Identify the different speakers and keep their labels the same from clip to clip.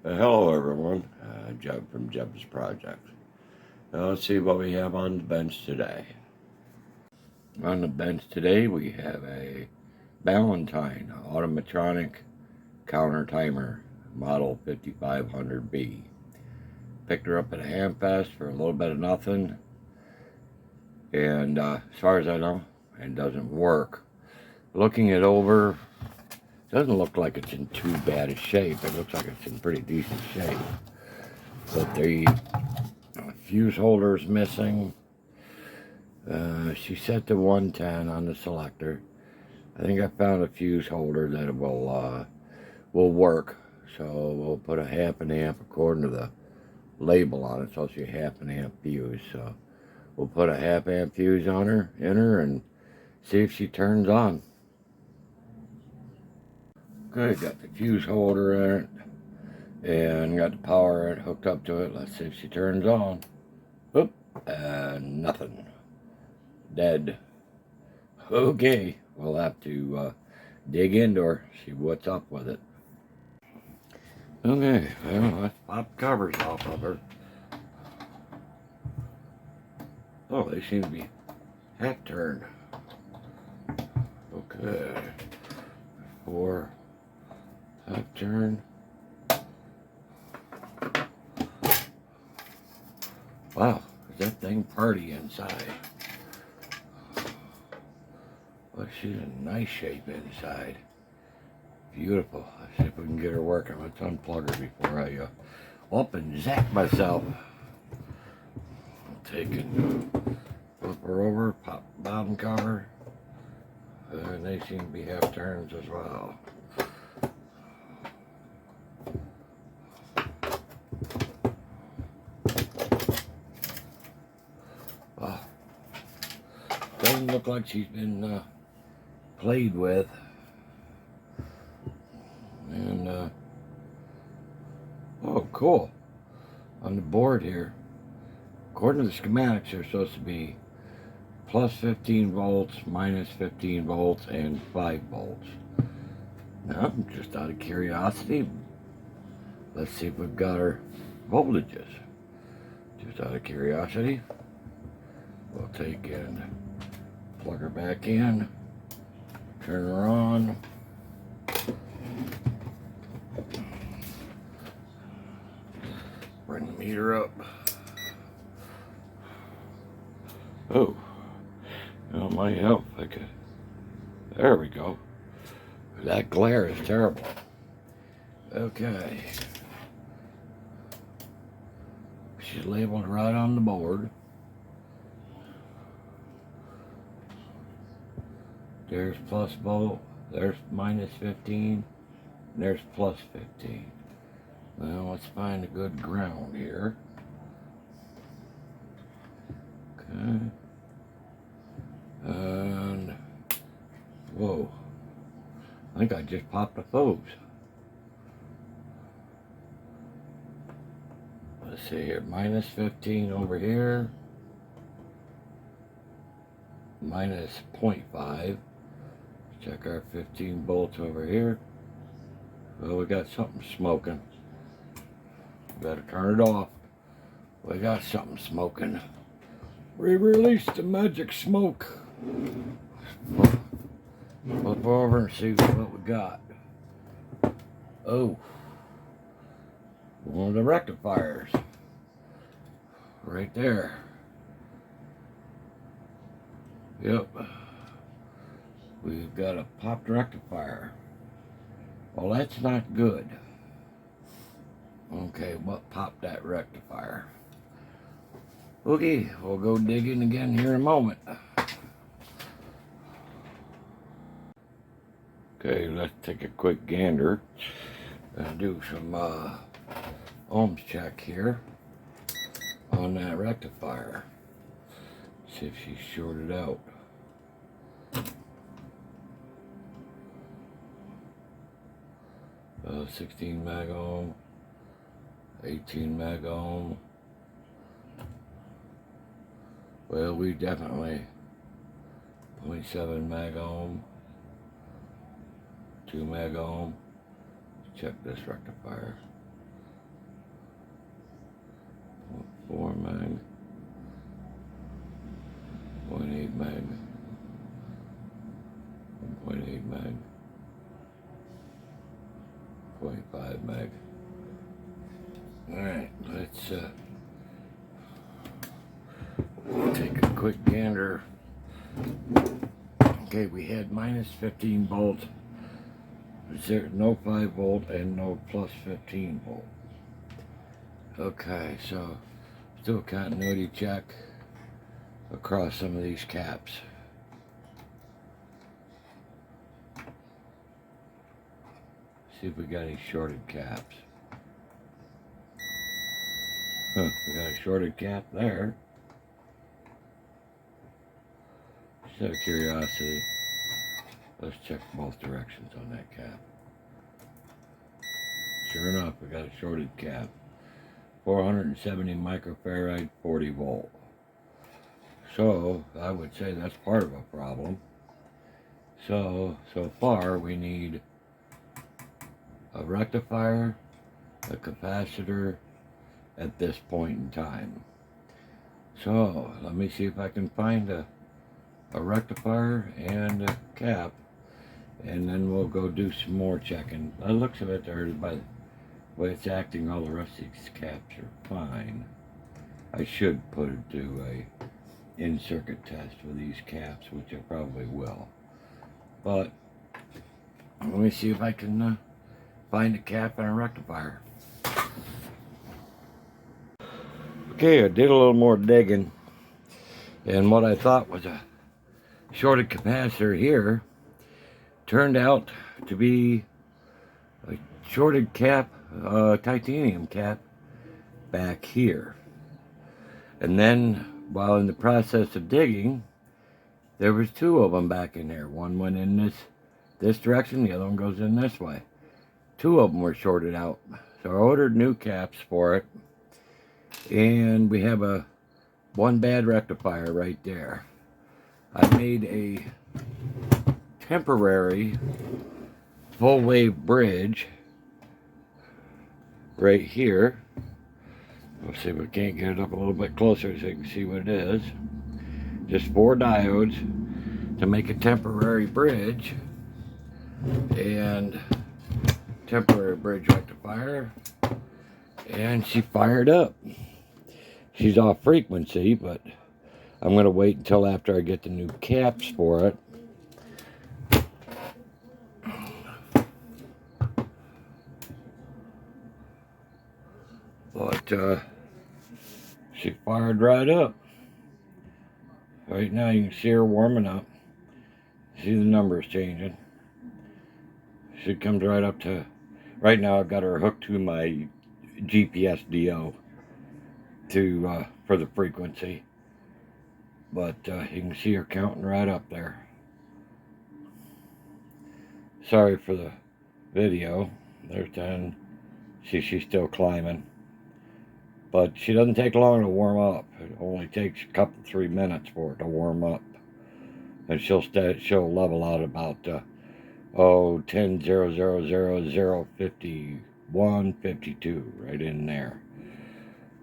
Speaker 1: Hello everyone, Jeb from Jeb's Project. Now let's see what we have on the bench today. On the bench today we have a Ballantine automatronic counter timer model 5500B. Picked her up at a hamfest for a little bit of nothing, and as far as I know, it doesn't work. Looking it over, doesn't look like it's in too bad a shape. It looks like it's in pretty decent shape. But the fuse holder's missing. She set to 110 on the selector. I think I found a fuse holder that will work. So we'll put a half an amp according to the label on it. It's supposed to be a half an amp fuse. So we'll put a half amp fuse on her, and see if she turns on. Good, got the fuse holder in it, and got the power hooked up to it. Let's see if she turns on. Oop, nothing. Dead. Okay, we'll have to dig into her, see what's up with it. Okay, well, let's pop the covers off of her. Oh, they seem to be half turned. Okay. 4 half turn. Wow, is that thing party inside? Well, she's in nice shape inside. Beautiful. Let's see if we can get her working. Let's unplug her before I up and zap myself. I'll take and flip her over, pop the bottom cover. And they seem to be half turns as well. Doesn't look like she's been played with. And oh, cool. On the board here, according to the schematics, they're supposed to be plus 15 volts, minus 15 volts, and 5 volts. Now, just out of curiosity, let's see if we've got our voltages. Just out of curiosity, we'll take and plug her back in, turn her on. Bring the meter up. Oh, that might help. There we go. That glare is terrible. Okay. She's labeled right on the board. There's plus volt, there's minus 15, and there's plus 15. Well, let's find a good ground here. Okay. And, whoa. I think I just popped a fuse. Let's see here, minus 15 over here. Minus 0.5. Check our 15 volts over here. Well, we got something smoking. Better turn it off. We got something smoking. We released the magic smoke. Flip over and see what we got. Oh, one of the rectifiers. Right there. Yep. We've got a popped rectifier. Well, that's not good. Okay, what popped that rectifier? Okay, we'll go digging again here in a moment. Okay, let's take a quick gander and do some ohms check here on that rectifier. See if she's shorted out. Uh, 16 meg ohm, 18 meg ohm. Well, we definitely 0.7 meg ohm, 2 meg ohm. Check this rectifier. Alright, let's take a quick gander. Okay, we had minus 15 volts. There no 5 volt and no plus 15 volt. Okay, so still continuity check across some of these caps. See if we got any shorted caps. Huh, we got a shorted cap there. Just out of curiosity, let's check both directions on that cap. Sure enough, we got a shorted cap. 470 microfarad, 40 volt. So I would say that's part of a problem. So far we need a rectifier, a capacitor at this point in time. So let me see if I can find a rectifier and a cap, and then we'll go do some more checking. By the looks of it, by the way it's acting, all the rest of these caps are fine. I should do a in-circuit test with these caps, which I probably will. But let me see if I can find a cap and a rectifier. Okay, I did a little more digging, and what I thought was a shorted capacitor here turned out to be a shorted cap, titanium cap back here. And then while in the process of digging, there was two of them back in there. One went in this direction, the other one goes in this way. Two of them were shorted out. So I ordered new caps for it, and we have one bad rectifier right there. I made a temporary full wave bridge right here. Let's see if we can't get it up a little bit closer so you can see what it is. Just 4 diodes to make a temporary bridge, and temporary bridge rectifier, and she fired up. She's off frequency, but I'm going to wait until after I get the new caps for it. But she fired right up. Right now you can see her warming up. See the numbers changing. She comes right up to, right now I've got her hooked to my GPS DO for the frequency. But you can see her counting right up there. Sorry for the video. There's 10. See, she's still climbing. But she doesn't take long to warm up. It only takes a couple, 3 minutes for it to warm up. And she'll level out about 10:00:00:51:52 right in there.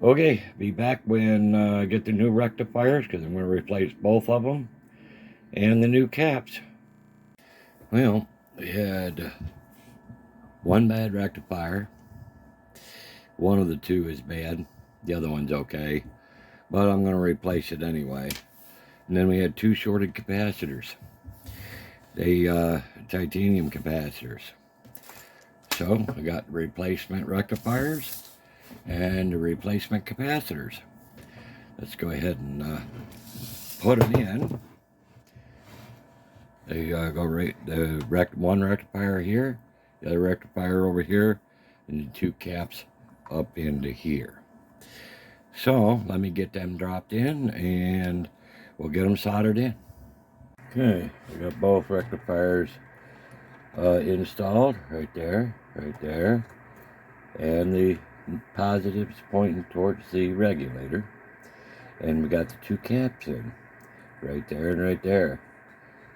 Speaker 1: Okay, be back when I get the new rectifiers, because I'm going to replace both of them and the new caps. Well, we had one bad rectifier. One of the two is bad. The other one's okay, but I'm going to replace it anyway. And then we had 2 shorted capacitors. They titanium capacitors. So I got replacement rectifiers and the replacement capacitors. Let's go ahead and put them in. They one rectifier here, the other rectifier over here, and the 2 caps up into here. So let me get them dropped in and we'll get them soldered in. Okay, we got both rectifiers installed right there, and the positives pointing towards the regulator, and we got the 2 caps in right there and right there.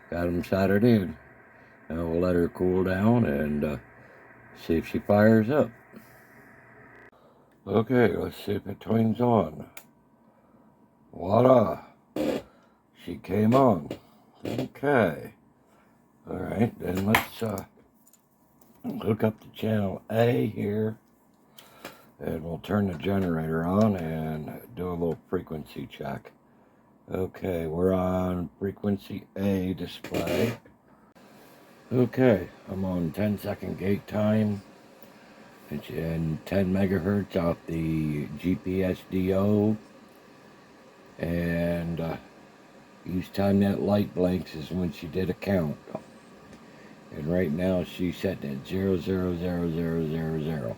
Speaker 1: Got them soldered in. Now we'll let her cool down and see if she fires up. Okay, let's see if it turns on. Voila! She came on. Okay. Alright, then let's hook up to channel A here. And we'll turn the generator on and do a little frequency check. Okay, we're on frequency A display. Okay, I'm on 10-second gate time. It's in 10 megahertz off the GPS DO. And each time that light blinks is when she did a count. And right now she's setting at 0, 0, 0, 0, 0, 0.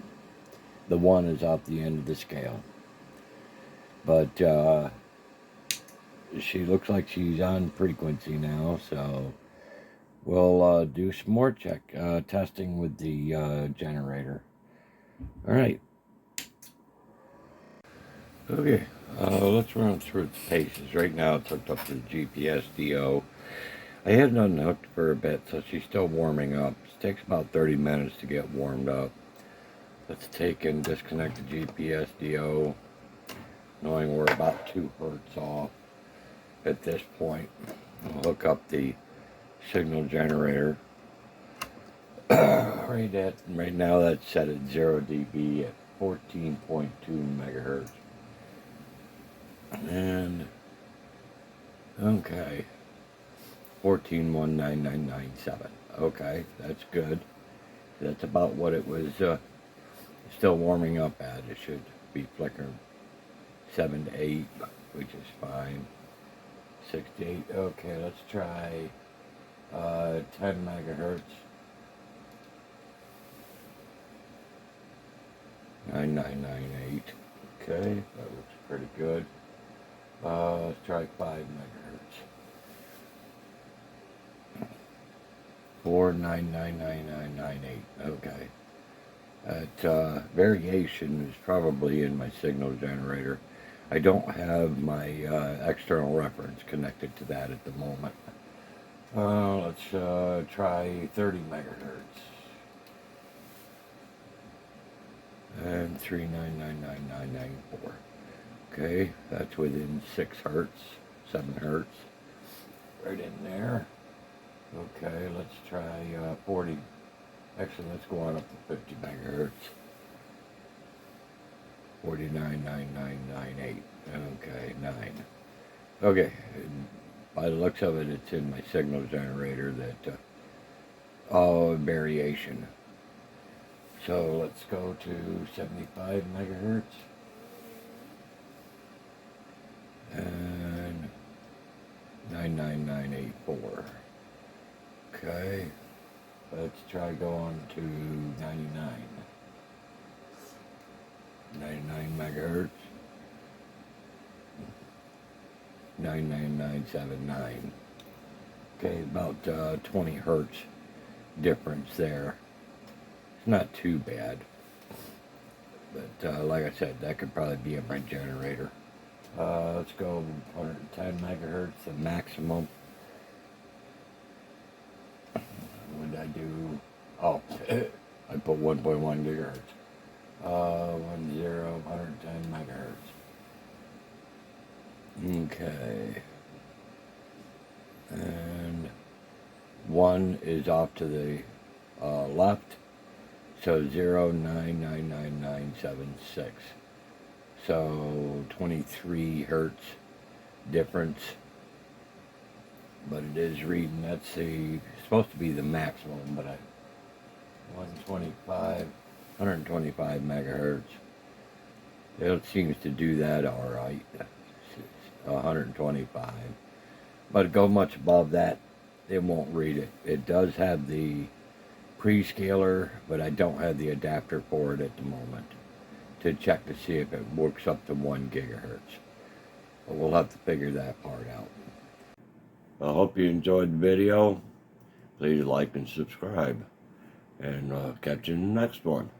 Speaker 1: The 1 is off the end of the scale. But she looks like she's on frequency now, so we'll do some more testing with the generator. Alright. Okay, let's run through its paces. Right now it's hooked up to the GPS DO. I had it unhooked for a bit, so she's still warming up. It takes about 30 minutes to get warmed up. Let's take and disconnect the GPS DO, knowing we're about 2 hertz off at this point. We'll hook up the signal generator. Right now that's set at 0 dB at 14.2 megahertz. And okay, 14.19997. Okay, that's good. That's about what it was still warming up at. It should be flickering 7 to 8, which is fine. 6 to 8. Okay, let's try 10 megahertz. 9998. Okay, that looks pretty good. Let's try 5 megahertz. 4999998. Okay. That variation is probably in my signal generator. I don't have my external reference connected to that at the moment. Let's try 30 megahertz. And 3999994. Okay, that's within 6 hertz, 7 hertz. Right in there. Okay, let's try 40. Actually, let's go on up to 50 megahertz. 499998. Okay, 9. Okay, by the looks of it, it's in my signal generator that variation. So let's go to 75 megahertz. And 99984. Okay, let's try going to 99. 99 megahertz. 99979. Okay, about 20 hertz difference there. It's not too bad, but like I said, that could probably be in my generator. Let's go 110 megahertz, the maximum. What did I do? Oh, I put 1.1 gigahertz. 110 megahertz. Okay. And 1 is off to the left, so 0.99996. So 23 hertz difference, but it is reading, that's supposed to be the maximum, but 125 megahertz. It seems to do that all right. 125, but go much above that, it won't read it. It does have the pre-scaler, but I don't have the adapter for it at the moment to check to see if it works up to 1 gigahertz. But we'll have to figure that part out. I hope you enjoyed the video. Please like and subscribe, and catch you in the next one.